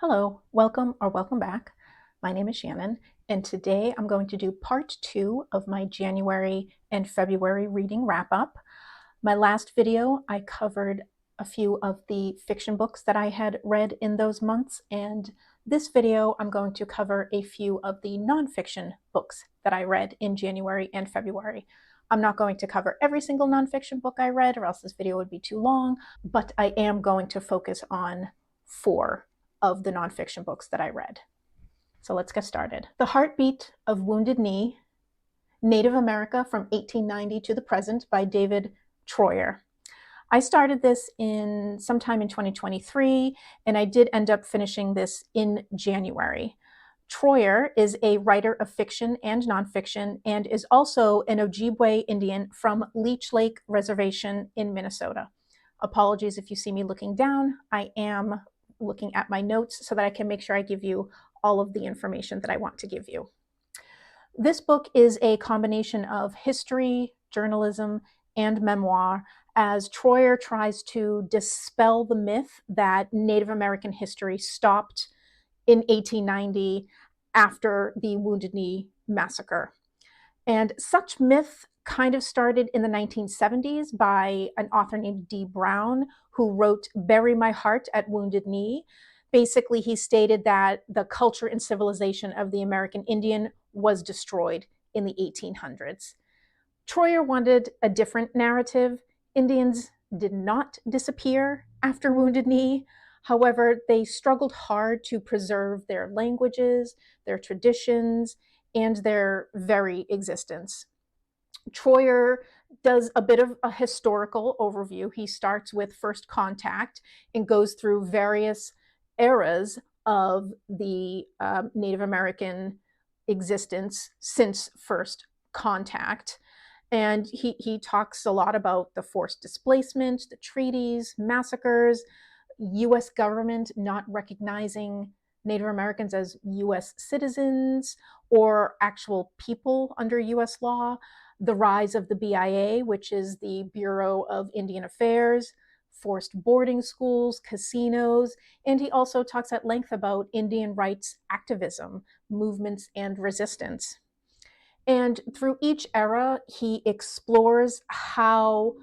Hello, welcome or welcome back. My name is Shannon, and today I'm going to do part 2 of my January and February reading wrap-up. My last video, I covered a few of the fiction books that I had read in those months, and this video I'm going to cover a few of the nonfiction books that I read in January and February. I'm not going to cover every single nonfiction book I read, or else this video would be too long, but I am going to focus on 4 of the nonfiction books that I read. So let's get started. The Heartbeat of Wounded Knee, Native America from 1890 to the Present by David Treuer. I started this sometime in 2023, and I did end up finishing this in January. Treuer is a writer of fiction and nonfiction and is also an Ojibwe Indian from Leech Lake Reservation in Minnesota. Apologies if you see me looking down. I am looking at my notes so that I can make sure I give you all of the information that I want to give you. This book is a combination of history, journalism, and memoir, as Treuer tries to dispel the myth that Native American history stopped in 1890 after the Wounded Knee massacre. And such myth kind of started in the 1970s by an author named D. Brown, who wrote Bury My Heart at Wounded Knee. Basically, he stated that the culture and civilization of the American Indian was destroyed in the 1800s. Treuer wanted a different narrative. Indians did not disappear after Wounded Knee. However, they struggled hard to preserve their languages, their traditions, and their very existence. Treuer does a bit of a historical overview. He starts with first contact and goes through various eras of the Native American existence since first contact. And he talks a lot about the forced displacement, the treaties, massacres, US government not recognizing Native Americans as US citizens or actual people under US law, the rise of the BIA, which is the Bureau of Indian Affairs, forced boarding schools, casinos, and he also talks at length about Indian rights activism, movements, and resistance. And through each era, he explores how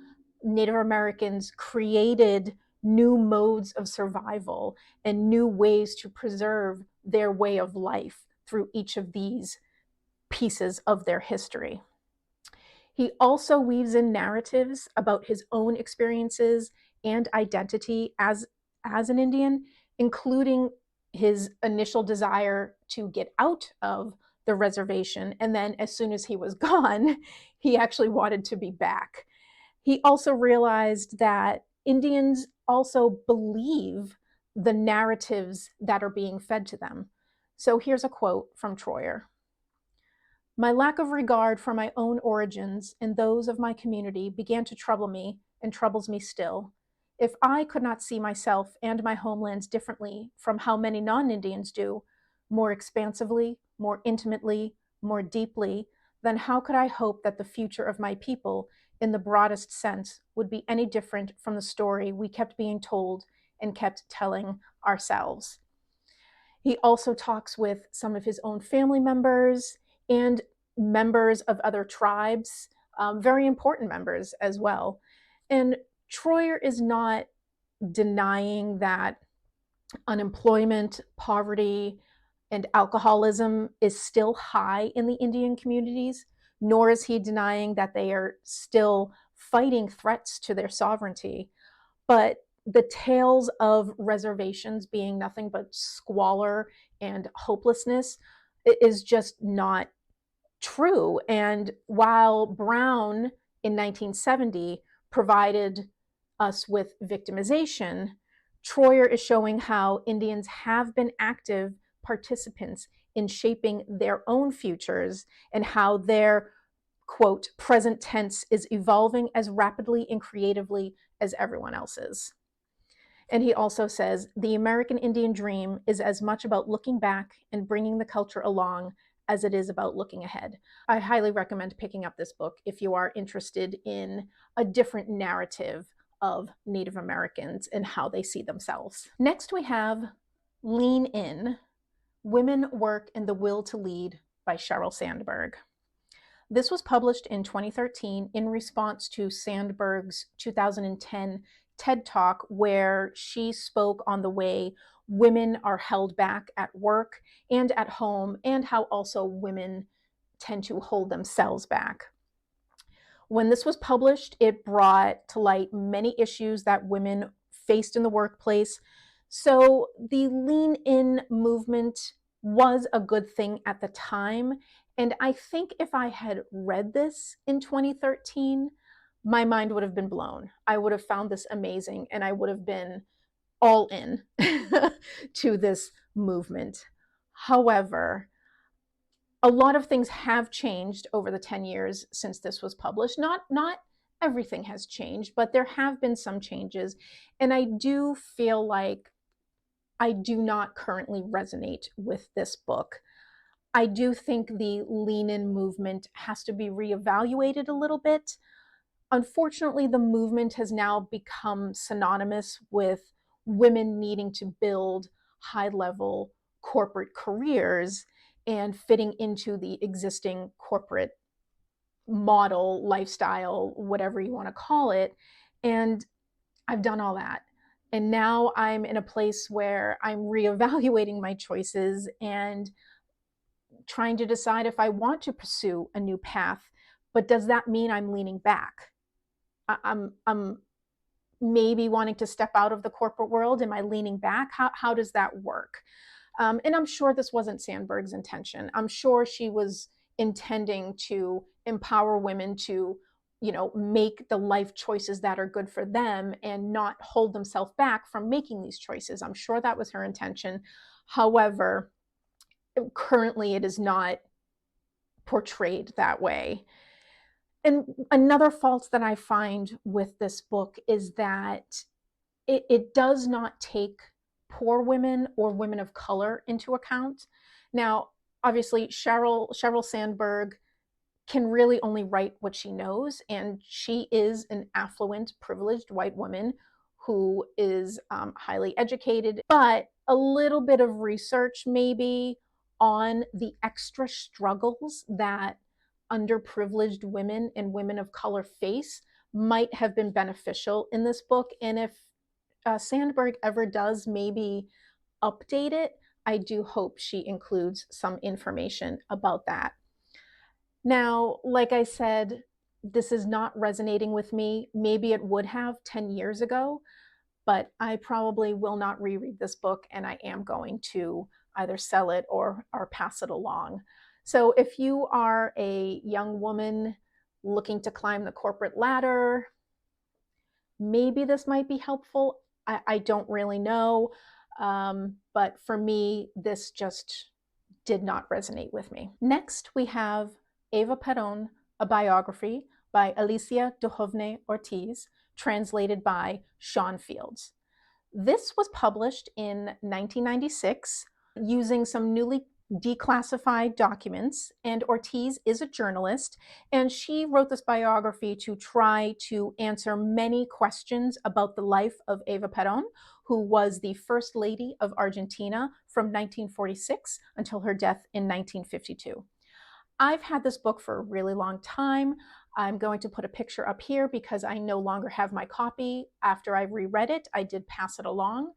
Native Americans created new modes of survival and new ways to preserve their way of life through each of these pieces of their history. He also weaves in narratives about his own experiences and identity as an Indian, including his initial desire to get out of the reservation. And then as soon as he was gone, he actually wanted to be back. He also realized that Indians also believe the narratives that are being fed to them. So here's a quote from Treuer. My lack of regard for my own origins and those of my community began to trouble me and troubles me still. If I could not see myself and my homelands differently from how many non-Indians do, more expansively, more intimately, more deeply, then how could I hope that the future of my people, in the broadest sense, would be any different from the story we kept being told and kept telling ourselves? He also talks with some of his own family members and members of other tribes, very important members as well. And Treuer is not denying that unemployment, poverty, and alcoholism is still high in the Indian communities, nor is he denying that they are still fighting threats to their sovereignty. But the tales of reservations being nothing but squalor and hopelessness is just not true. And while Brown in 1970 provided us with victimization, Treuer is showing how Indians have been active participants in shaping their own futures and how their, quote, present tense is evolving as rapidly and creatively as everyone else's. And he also says, the American Indian dream is as much about looking back and bringing the culture along as it is about looking ahead. I highly recommend picking up this book if you are interested in a different narrative of Native Americans and how they see themselves. Next, we have Lean In: Women, Work, and the Will to Lead by Sheryl Sandberg. This was published in 2013 in response to Sandberg's 2010 TED Talk, where she spoke on the way women are held back at work and at home, and how also women tend to hold themselves back. When this was published, it brought to light many issues that women faced in the workplace. So the Lean In movement was a good thing at the time. And I think if I had read this in 2013, my mind would have been blown. I would have found this amazing, and I would have been all in to this movement. However, a lot of things have changed over the 10 years since this was published. Not everything has changed, but there have been some changes. And I do feel like I do not currently resonate with this book. I do think the Lean In movement has to be reevaluated a little bit. Unfortunately, the movement has now become synonymous with women needing to build high-level corporate careers and fitting into the existing corporate model, lifestyle, whatever you want to call it. And I've done all that. And now I'm in a place where I'm reevaluating my choices and trying to decide if I want to pursue a new path. But does that mean I'm leaning back? I'm maybe wanting to step out of the corporate world. Am I leaning back? How does that work? And I'm sure this wasn't Sandberg's intention. I'm sure she was intending to empower women to, make the life choices that are good for them and not hold themselves back from making these choices. I'm sure that was her intention. However, currently it is not portrayed that way. And another fault that I find with this book is that it does not take poor women or women of color into account. Now, obviously, Sheryl Sandberg can really only write what she knows, and she is an affluent, privileged white woman who is highly educated, but a little bit of research maybe on the extra struggles that underprivileged women and women of color face might have been beneficial in this book. And if Sandberg ever does maybe update it, I do hope she includes some information about that. Now, like I said, this is not resonating with me. Maybe it would have 10 years ago, but I probably will not reread this book, and I am going to either sell it or pass it along. So if you are a young woman looking to climb the corporate ladder, maybe this might be helpful. I don't really know. But for me, this just did not resonate with me. Next, we have Eva Peron, A Biography by Alicia Dujovne Ortiz, translated by Shawn Fields. This was published in 1996 using some newly declassified documents, and Ortiz is a journalist, and she wrote this biography to try to answer many questions about the life of Eva Peron, who was the First Lady of Argentina from 1946 until her death in 1952. I've had this book for a really long time. I'm going to put a picture up here because I no longer have my copy. After I reread it, I did pass it along.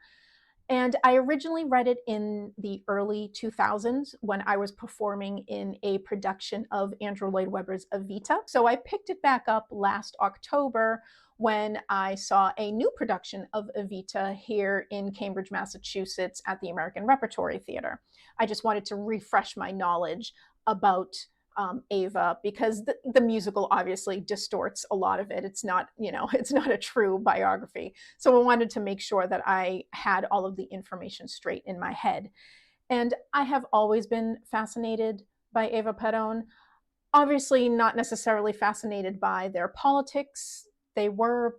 And I originally read it in the early 2000s when I was performing in a production of Andrew Lloyd Webber's Evita. So I picked it back up last October when I saw a new production of Evita here in Cambridge, Massachusetts at the American Repertory Theater. I just wanted to refresh my knowledge about Eva, because the musical obviously distorts a lot of it. It's not, it's not a true biography. So I wanted to make sure that I had all of the information straight in my head. And I have always been fascinated by Eva Peron. Obviously not necessarily fascinated by their politics. They were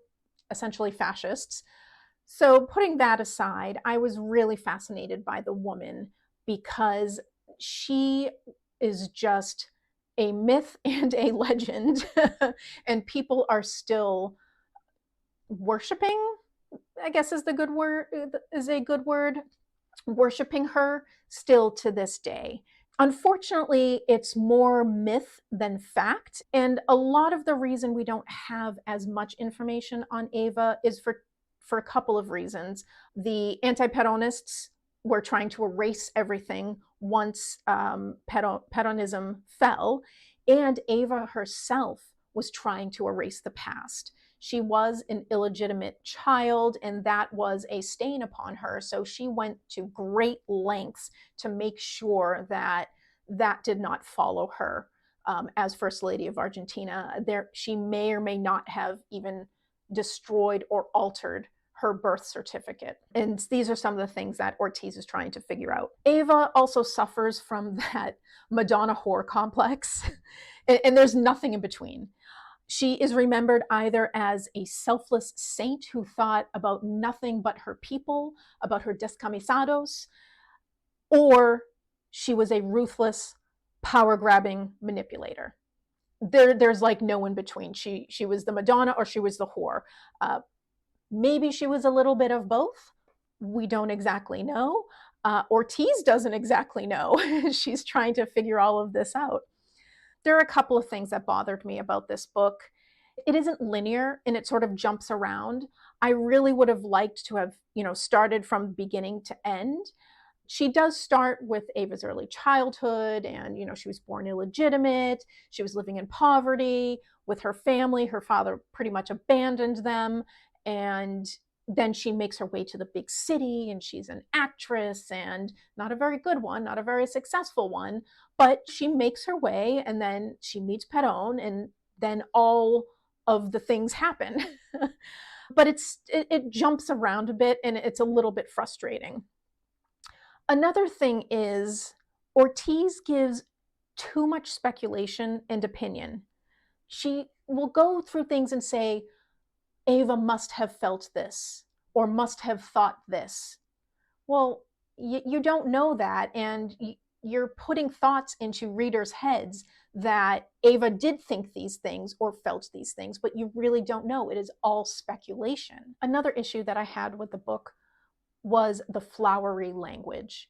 essentially fascists. So putting that aside, I was really fascinated by the woman because she is just a myth and a legend, and people are still worshiping, I guess is a good word, worshiping her still to this day. Unfortunately, it's more myth than fact. And a lot of the reason we don't have as much information on Eva is for a couple of reasons. The anti-Peronists were trying to erase everything once Peronism fell, and Eva herself was trying to erase the past. She was an illegitimate child, and that was a stain upon her. So she went to great lengths to make sure that that did not follow her as First Lady of Argentina. She may or may not have even destroyed or altered her birth certificate. And these are some of the things that Ortiz is trying to figure out. Eva also suffers from that Madonna whore complex, and there's nothing in between. She is remembered either as a selfless saint who thought about nothing but her people, about her descamisados, or she was a ruthless, power-grabbing manipulator. There's like no in between. She was the Madonna or she was the whore. Maybe she was a little bit of both. We don't exactly know. Ortiz doesn't exactly know. She's trying to figure all of this out. There are a couple of things that bothered me about this book. It isn't linear and it sort of jumps around. I really would have liked to have, started from beginning to end. She does start with Eva's early childhood, and, she was born illegitimate. She was living in poverty with her family. Her father pretty much abandoned them. And then she makes her way to the big city, and she's an actress, and not a very good one, not a very successful one, but she makes her way, and then she meets Peron, and then all of the things happen. But it jumps around a bit, and it's a little bit frustrating. Another thing is Ortiz gives too much speculation and opinion. She will go through things and say, Eva must have felt this or must have thought this. Well, you don't know that, and you're putting thoughts into readers' heads that Eva did think these things or felt these things, but you really don't know. It is all speculation. Another issue that I had with the book was the flowery language.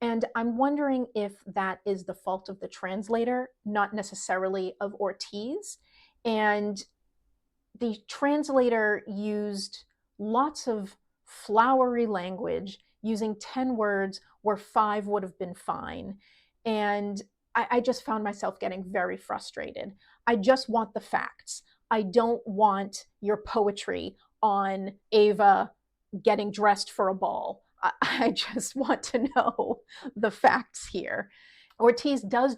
And I'm wondering if that is the fault of the translator, not necessarily of Ortiz. And the translator used lots of flowery language, using 10 words where 5 would have been fine. And I just found myself getting very frustrated. I just want the facts. I don't want your poetry on Eva getting dressed for a ball. I just want to know the facts here. Ortiz does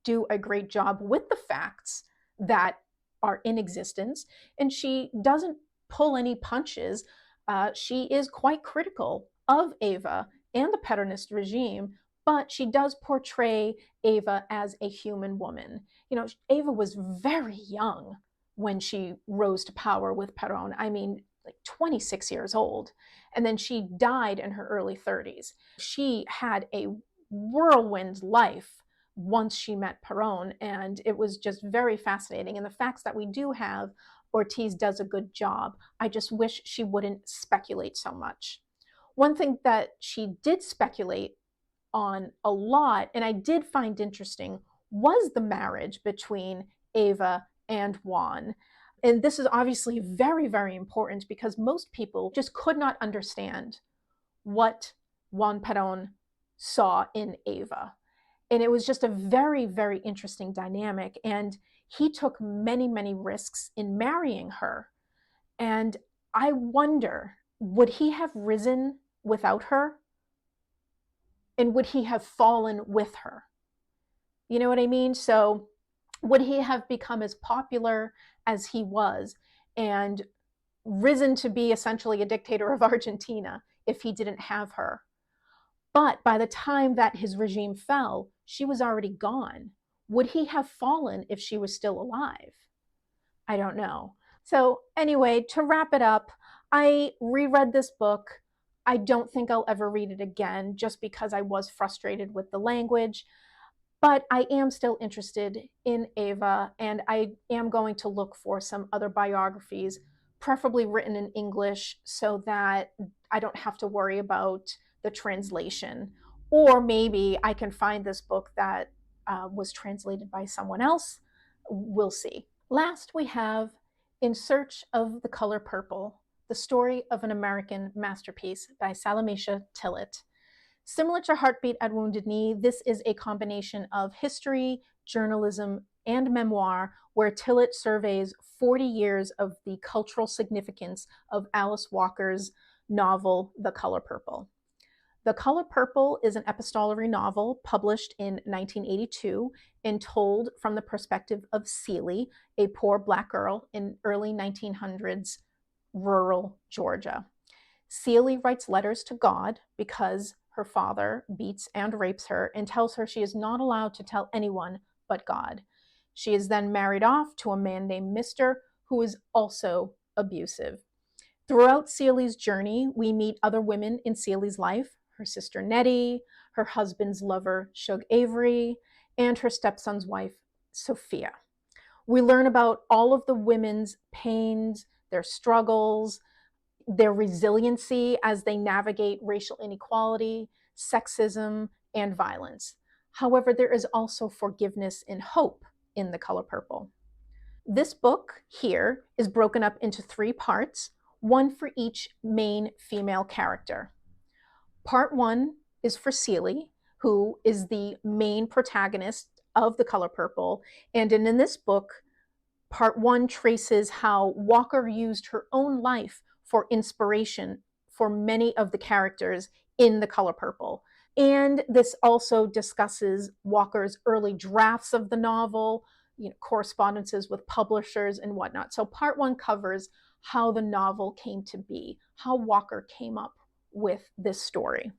do a great job with the facts that are in existence, and she doesn't pull any punches. She is quite critical of Eva and the Peronist regime, but she does portray Eva as a human woman. Eva was very young when she rose to power with Peron. I mean, like 26 years old. And then she died in her early 30s. She had a whirlwind life once she met Peron, and it was just very fascinating. And the facts that we do have, Ortiz does a good job. I just wish she wouldn't speculate so much. One thing that she did speculate on a lot, and I did find interesting, was the marriage between Eva and Juan. And this is obviously very, very important because most people just could not understand what Juan Peron saw in Eva. And it was just a very, very interesting dynamic. And he took many, many risks in marrying her. And I wonder, would he have risen without her? And would he have fallen with her? You know what I mean? So would he have become as popular as he was and risen to be essentially a dictator of Argentina if he didn't have her? But by the time that his regime fell, she was already gone. Would he have fallen if she was still alive? I don't know. So anyway, to wrap it up, I reread this book. I don't think I'll ever read it again just because I was frustrated with the language. But I am still interested in Eva, and I am going to look for some other biographies, preferably written in English, so that I don't have to worry about the translation. Or maybe I can find this book that was translated by someone else. We'll see. Last, we have In Search of the Color Purple, the story of an American masterpiece by Salamishah Tillet. Similar to Heartbeat at Wounded Knee, this is a combination of history, journalism, and memoir, where Tillet surveys 40 years of the cultural significance of Alice Walker's novel, The Color Purple. The Color Purple is an epistolary novel published in 1982 and told from the perspective of Celie, a poor Black girl in early 1900s rural Georgia. Celie writes letters to God because her father beats and rapes her and tells her she is not allowed to tell anyone but God. She is then married off to a man named Mr., who is also abusive. Throughout Celie's journey, we meet other women in Celie's life, her sister Nettie, her husband's lover Shug Avery, and her stepson's wife, Sophia. We learn about all of the women's pains, their struggles, their resiliency as they navigate racial inequality, sexism, and violence. However, there is also forgiveness and hope in The Color Purple. This book here is broken up into 3 parts, one for each main female character. Part 1 is for Celie, who is the main protagonist of The Color Purple, and in this book, Part 1 traces how Walker used her own life for inspiration for many of the characters in The Color Purple. And this also discusses Walker's early drafts of the novel, correspondences with publishers and whatnot. So Part 1 covers how the novel came to be, how Walker came up with this story.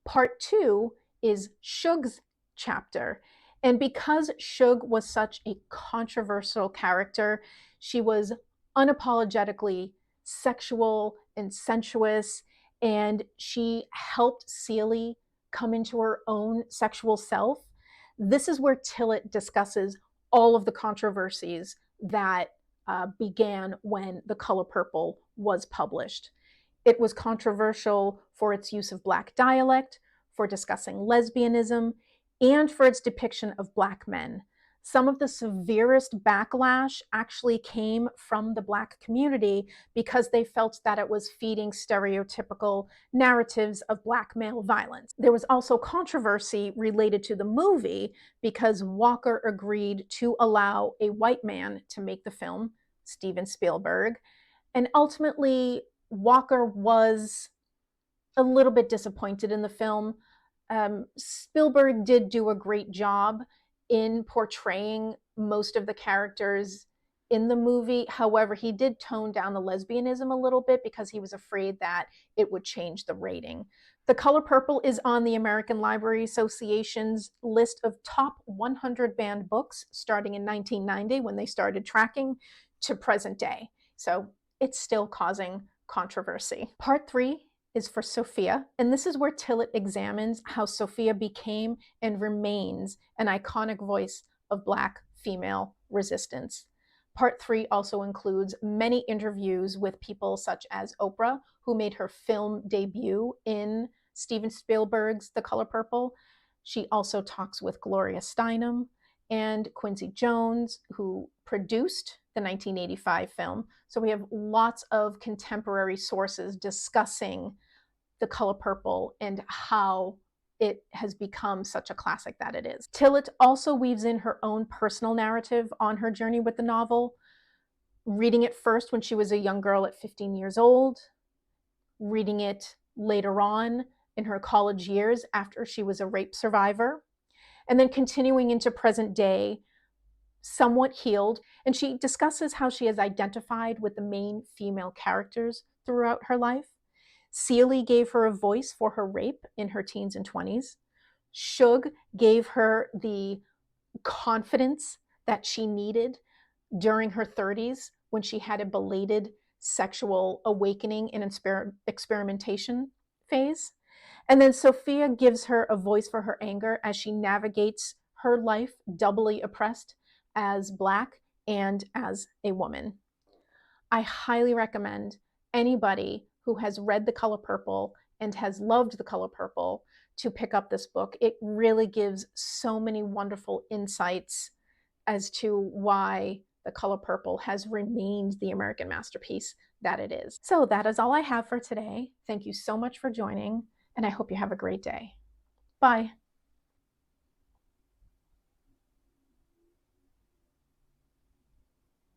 Part 2 is Shug's chapter. And because Shug was such a controversial character, she was unapologetically sexual and sensuous, and she helped Celie come into her own sexual self. This is where Tillet discusses all of the controversies that began when The Color Purple was published. It was controversial for its use of Black dialect, for discussing lesbianism, and for its depiction of Black men. Some of the severest backlash actually came from the Black community because they felt that it was feeding stereotypical narratives of Black male violence. There was also controversy related to the movie because Walker agreed to allow a white man to make the film, Steven Spielberg, and ultimately Walker was a little bit disappointed in the film. Spielberg did do a great job in portraying most of the characters in the movie. However, he did tone down the lesbianism a little bit because he was afraid that it would change the rating. The Color Purple is on the American Library Association's list of top 100 banned books starting in 1990 when they started tracking to present day. So it's still causing controversy. Part 3 is for Sophia, and this is where Tillet examines how Sophia became and remains an iconic voice of Black female resistance. Part 3 also includes many interviews with people such as Oprah, who made her film debut in Steven Spielberg's The Color Purple. She also talks with Gloria Steinem and Quincy Jones, who produced the 1985 film. So we have lots of contemporary sources discussing The Color Purple and how it has become such a classic that it is. Tillet also weaves in her own personal narrative on her journey with the novel, reading it first when she was a young girl at 15 years old, reading it later on in her college years after she was a rape survivor, and then continuing into present day, somewhat healed. And she discusses how she has identified with the main female characters throughout her life. Celie gave her a voice for her rape in her teens and 20s. Shug gave her the confidence that she needed during her 30s when she had a belated sexual awakening and experimentation phase. And then Sophia gives her a voice for her anger as she navigates her life doubly oppressed as Black and as a woman. I highly recommend anybody who has read The Color Purple and has loved The Color Purple to pick up this book. It really gives so many wonderful insights as to why The Color Purple has remained the American masterpiece that it is. So that is all I have for today. Thank you so much for joining, and I hope you have a great day. Bye.